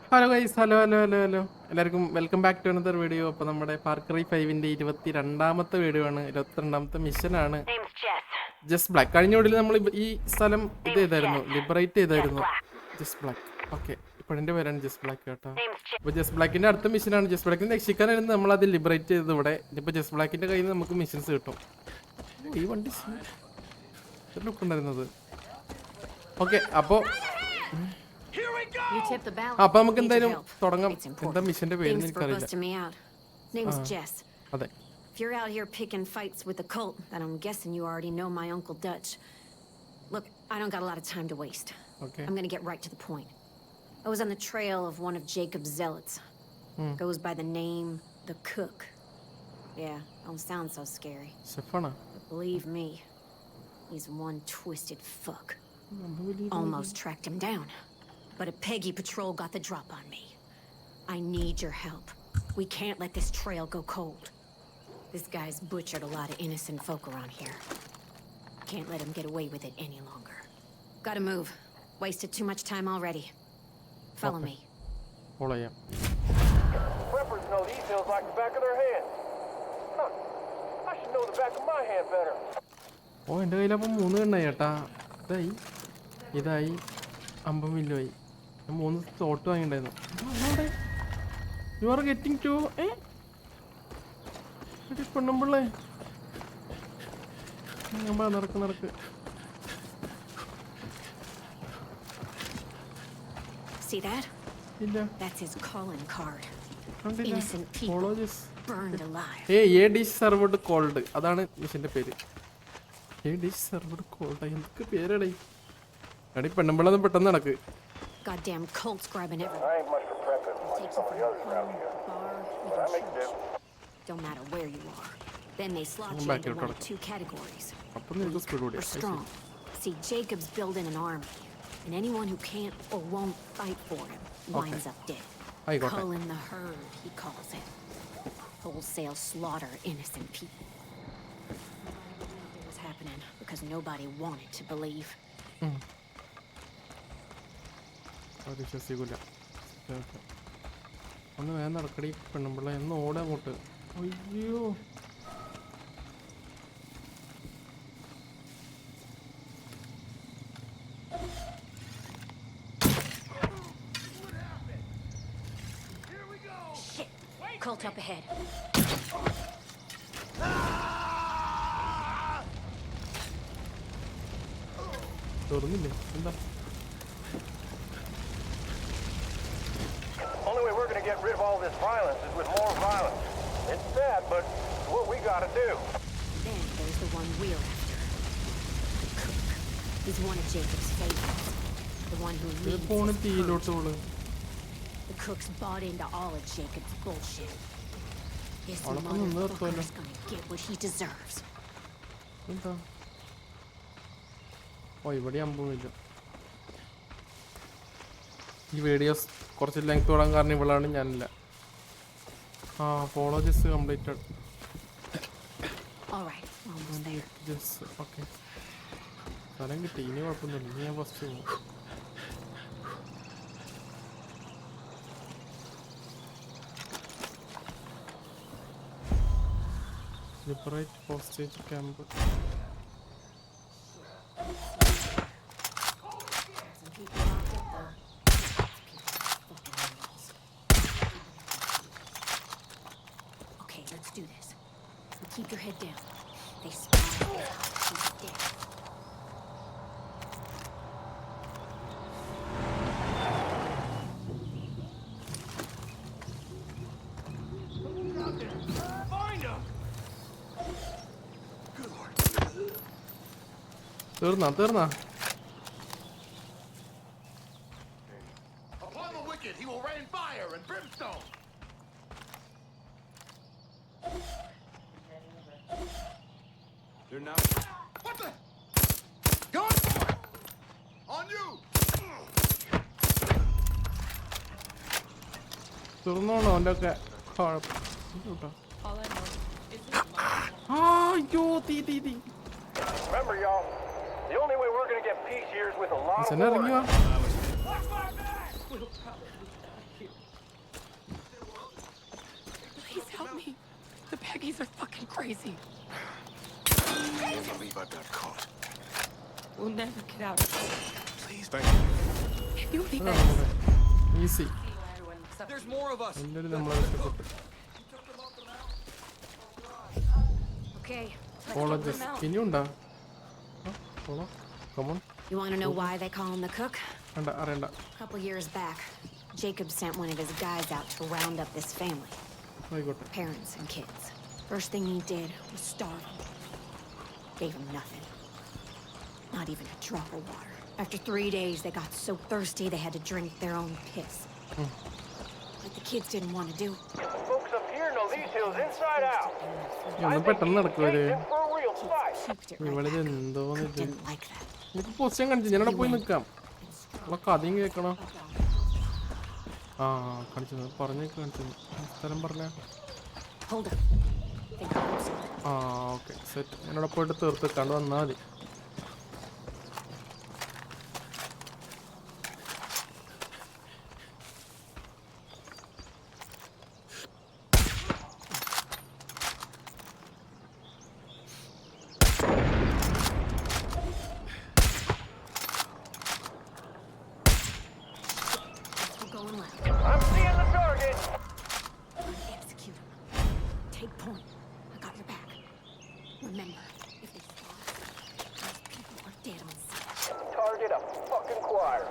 Hello guys, hello എല്ലാവർക്കും welcome back to another video. അപ്പോൾ നമ്മുടെ പാർക്കറി 5ന്റെ 22ാമത്തെ വീഡിയോ ആണ്, 22ാമത്തെ മിഷനാണ് ജസ്റ്റ് ബ്ലാക്ക്. കഴിഞ്ഞ വീഡിയോയിൽ നമ്മൾ ഈ സ്ഥലം ഇത് ചെയ്തായിരുന്നു, ലിബറേറ്റ് ചെയ്തായിരുന്നു. Just black. ഓക്കെ, ഇപ്പോഴെൻ്റെ പേരാണ് ജസ്റ്റ് ബ്ലാക്ക് കേട്ടോ. അപ്പോൾ ജസ്റ്റ് ബ്ലാക്കിൻ്റെ അടുത്ത മിഷനാണ്. ജസ്റ്റ് ബ്ലാക്കിന് രക്ഷിക്കാനായിരുന്നു നമ്മളത് ലിബറേറ്റ് ചെയ്തത്. ഇവിടെ ഇപ്പോൾ ജസ്റ്റ് ബ്ലാക്കിൻ്റെ കയ്യിൽ നിന്ന് നമുക്ക് മിഷൻസ് കിട്ടും. ഈ വണ്ടി ലുക്ക് ഉണ്ടായിരുന്നത്. ഓക്കെ, അപ്പോൾ അപ്പൊ നമുക്ക് എന്തായാലും തുടങ്ങാം. എന്താ മിഷന്റെ പേര് എനിക്കറിയില്ല. അതെ, If you're out here picking fights with the cult, then I'm guessing you already know my Uncle Dutch. Look, I don't got a lot of time to waste. Okay. I'm gonna get right to the point. I was on the trail of one of Jacob's zealots. Goes by the name The Cook. Yeah, don't sound so scary. Sefana. But believe me, he's one twisted fuck. Almost tracked him down. But a Peggy patrol got the drop on me. I need your help. We can't let this trail go cold. This guy's butchered a lot of innocent folk around here. Can't let him get away with it any longer. Gotta move. Wasted too much time already. Follow me. Follow you. Preppers know these hills like the back of their hands. Huh. I should know the back of my hand better. ഓ, എൻ്റെ കയ്യിലപ്പം 3 എണ്ണായി ചേട്ടാ. ഇതായി 50 മില്ലുമായി. 3 തോട്ട് വാങ്ങിണ്ടായിരുന്നു. You are getting to പെണ്ണുമ്പിള്ളേ. നടക്ക്. See that? ഇല്ല, That's his calling card. കണ്ടില്ല. Innocent people burned alive. A dish served cold, അതാണ് മിഷന്റെ പേര്. A dish served cold. എന്തൊക്കെ പേരടേ. എടി പെണ്ണുമ്പിള്ളൊന്നും പെട്ടെന്ന് നടക്ക്. Goddamn cults grabbing everything. I ain't much for prepping. Takes Some you of from the others around home, here. bar, That even makes church. sense. Don't matter where you are. Then they slot Come you back into here, one of Carter. 2 categories. അപ്പം നിങ്ങൾക്ക് speed കൂടി. We're strong. See, Jacob's building an army, and anyone who can't or won't fight for him winds up dead. I got it. Culling the herd, he calls it. Wholesale slaughter innocent people. It was happening because nobody wanted to believe. വിശ്വസിക്കൂല. ഒന്ന് വേഗം നടക്കടി പെണ്ണുമ്പിള്ള. എന്ന് ഓടാ അങ്ങോട്ട്. അയ്യോ, Shit! Cult up ahead. തുറന്നില്ലേ എന്താ? Only way we're gonna get rid of all this violence is with more violence. It's sad, but it's what we gotta do. Then there's the one we're after. The Cook. He's one of Jacob's favorites. The one who ഇത് leads പോണ് his തീയിലോട്ട് herd. Paul. The Cook's bought into all of Jacob's bullshit. This അവളപ്പം നിന്ന് നിർത്തുമല്ലോ. motherfucker's gonna get what he deserves. എന്താ? ഓ, ഇവിടെ അമ്പുമില്ല. ഈ videos കുറച്ച് ലെങ്ത് കൂടാൻ കാരണം ഇവളാണ്, ഞാനില്ല. Follow just completed. All right, we're almost there. Just okay, സ്ഥലം കിട്ടി. ഇനി കുഴപ്പമൊന്നുമില്ല. ഇനി ഞാൻ ഫസ്റ്റ് പോകും. Liberate hostage camp. Some people locked up though. Fucking animals. Okay, let's do this. So keep your head down. They spotted us. He's dead. തീർന്നാ Upon the wicked, he will rain fire and brimstone. They're now. What the? Gun! On you! തീർന്നോണോ അവൻ്റെ ഒക്കെ അയ്യോ, തീ. Remember, y'all, the only way we're gonna get peace here is with a lot of ഇറങ്ങി വാ. war. crazy. Can't believe I got caught. We'll never get out of this. Please, thank you. You'll be easy. There's more of us. എല്ലാവരും നമ്മളെ രക്ഷപ്പെട്ടു. Okay, let's Follow get this. them out. ഇനിയുണ്ടോ? Follow. Come on. You want to know why they call him the cook? വേണ്ട, അറിയണ്ട. A couple years back, Jacob sent one of his guys out to round up this family, ആയിക്കോട്ടെ. parents and kids. First thing he did was starve them. Gave them nothing. Not even a drop of water. After 3 days, they got so thirsty they had to drink their own piss. Like the kids didn't want to do. Folks up here know these hills inside out. ഒന്ന് പെട്ടെന്ന് നടക്കുവര്. In for a real fight. Puked it right ഇവിടെ back. എന്തോന്ന് ഇത്. Didn't like that. എനിക്ക് position കാണിച്ചു. ഞാനവിടെ പോയി നിൽക്കാം. ഉള്ള കഥയും കേൾക്കണോ? ആ കാണിച്ചു പറഞ്ഞേക്ക് കാണിച്ചു. സ്ഥലം പറഞ്ഞ. Hold up. Think I heard something. ആ ഓക്കെ സെറ്റ്. ഞാനവിടെ പോയിട്ട് തീർത്ത് കണ്ടു വന്നാൽ മതി. We're going left. I'm seeing the target. Execute him. Take point. I got your back. Remember, if they spot us, those people are dead on sight. Target a fucking choir.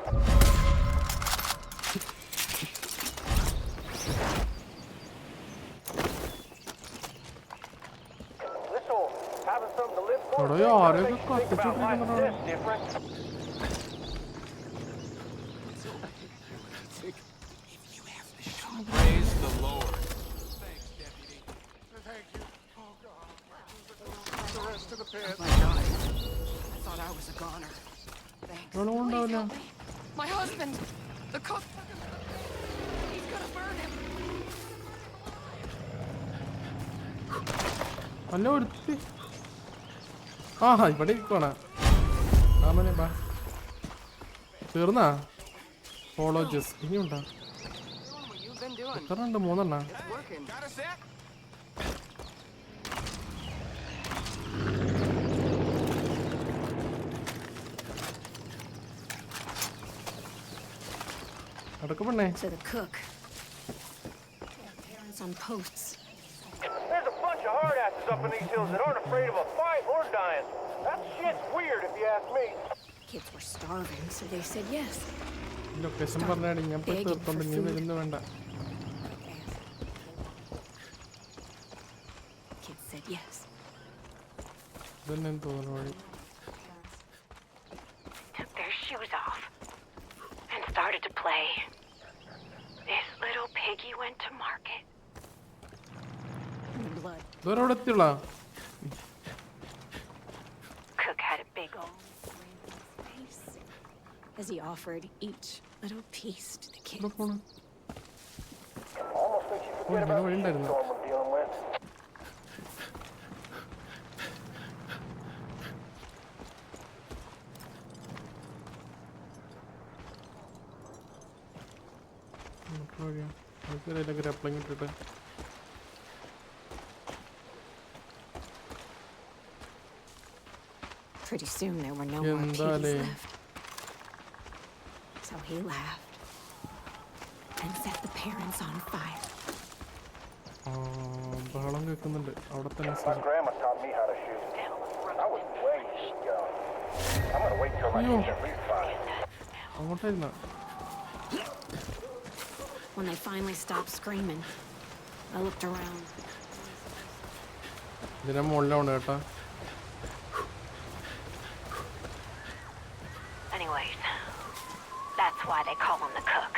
This whole having something to live for. എടോ, thing ആരൊക്കെ makes you think about life കത്തിച്ചോണ്ടിരിക്കുന്നതാണ്. this different. Praise the Lord. Thanks, Deputy. Thank you. Oh, God. The rest of the pit. My God. I thought I was a goner. Thanks. ഉണ്ടാവില്ല. My husband! The cook! He's gonna burn him! അല്ല ഒരുത്തി. ആ ഇവിടെ ഇരിക്കുവാണ്. ആമനെ ബാ. തീർന്നാ? Follow ജസ്. ഇനിയുണ്ടോ? What you been doing? എത്ര ഉണ്ട്? 3 എണ്ണ. It's working. Got a sec? അടക്ക പെണ്ണേ. To the cook. Parents on posts. There's a bunch of hard asses up in these hills that aren't afraid of a fight or dying. That shit's weird if you ask me. Kids were starving, so they said yes. Location പറഞ്ഞാടി. ഞാൻ പോയി തീർത്തോണ്ട് നീ വരുന്നു വേണ്ട. Kids said yes. ഇതന്നെ തോന്നുന്നു വഴി. Took their shoes off and started to play. This little piggy went to market. Blood. ഇതുവരെ അവിടെ എത്തിയുള്ള. Cook had a big old grin on his face as he offered each little piece to the ഇവിടെ kids. പോണ്. Almost makes you oh forget ഇങ്ങനെ about വഴി the ഉണ്ടായിരുന്നു. storm we're dealing with. ഇങ്ങോട്ട് വഴിയാ. അതിലൊക്കെ ഗ്രപ്ലിങ് ഇട്ടിട്ട്. Pretty soon there were no more piggies Yandale. left. So he laughed and set the parents on fire. ആ ബഹളം കേൾക്കുന്നുണ്ട്. അവിടെ തന്നെ My സ്ഥലം. grandma taught me how to shoot. I was way too young. I'm gonna wait till my Yo. kids at least 5. അങ്ങോട്ടായിരുന്ന. When they finally stopped screaming, I looked around. ഇതിനെ മുകളിലാണ് കേട്ടാ. Anyways, that's why they call him the cook.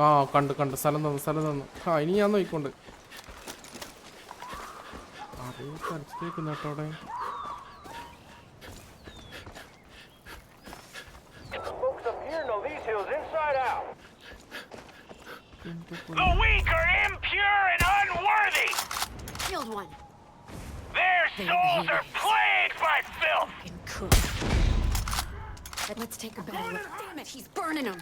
ആ കണ്ട് സ്ഥലം തന്നു. ആ ഇനി ഞാൻ നോക്കിക്കൊണ്ട്. അറിവ് കളിച്ചേക്കുന്ന കേട്ടോ അവിടെ. Folks up here know these hills inside out. The weak are impure and unworthy. Killed one. Their souls are plagued by filth. And cook. Let's take a better look. Damn it, he's burning them.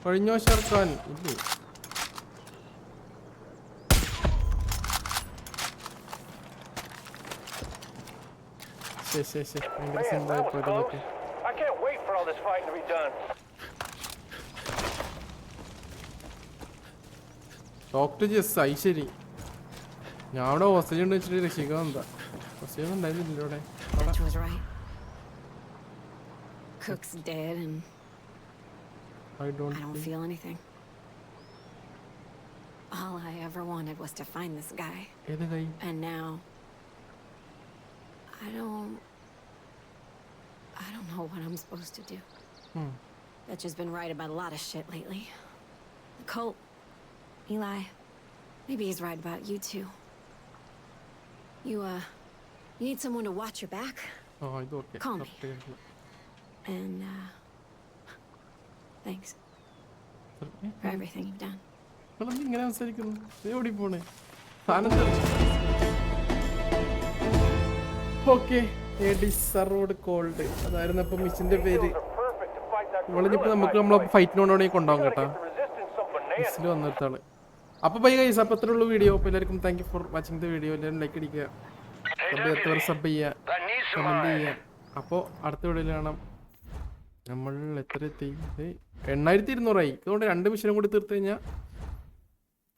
കഴിഞ്ഞോ ഷർഖാൻ ഇല്ലേ? ശരി ഭയങ്കര Man, simple that ആയി was പോയത് close. പറ്റി. I can't wait for all this fighting to be done. Doctor ജസ് ഐശ്വരി ഞാൻ അവിടെ ഹോസ്റ്റലിൽ ഉണ്ട് വെച്ചിട്ട് രക്ഷിക്കാൻ എന്താ ഹോസ്റ്റലിൽ ഉണ്ടായിരുന്നില്ല ഇവിടെ. Dutch was right. Cook's dead and I I don't don't feel anything. All I ever wanted was to find this guy. ഏത് കൈ And now I don't know what I'm supposed to do. Dutch has been right about a lot of shit lately. The cult, Eli, maybe he's right about you too. You need someone to watch your back ആ ഇത് okay Call me. and thanks for everything you've done. ഇങ്ങനെ സംസാരിക്കുന്നു എവിടെ പോണേ okay deserved called അതായിരുന്നു അപ്പൊ മിസ്സിന്റെ പേര്. Are perfect to fight that ഇവളിപ്പോ gorilla നമുക്ക് fight നമ്മളെ away. ഫൈറ്റിനോടൊക്കെ കൊണ്ടുപോകും കേട്ടോ. The resistance some bananas. മിസ്സിൽ വന്നിട്ടാണ്. അപ്പൊ ബൈ ഗൈസ്, അപ്പൊ അത്രയുള്ള വീഡിയോ. അപ്പൊ എല്ലാവർക്കും thank you for watching the video. എല്ലാവരും ലൈക്ക് അടിക്കുക, സബ് ചെയ്യുക, കമന്റ് ചെയ്യുക. അപ്പോൾ അടുത്ത വീഡിയോയിൽ കാണാം. നമ്മൾ എത്ര എത്തി? 8200 ആയി. അതുകൊണ്ട് 2 മിഷനും കൂടി തീർത്ത് കഴിഞ്ഞാൽ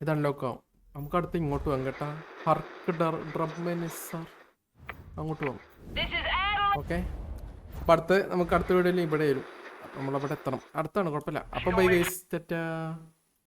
ഇത് അൺലോക്ക് ആവും. നമുക്ക് അടുത്ത് ഇങ്ങോട്ട് പോകാം കേട്ടാ. അങ്ങോട്ട് പോകാം. ഓക്കെ, അപ്പം നമുക്ക് അടുത്ത വീഡിയോയിൽ ഇവിടെ വരും. നമ്മളവിടെ എത്തണം. അടുത്താണ്, കുഴപ്പമില്ല. അപ്പോൾ ബൈ ഗൈസ്, ടാറ്റാ.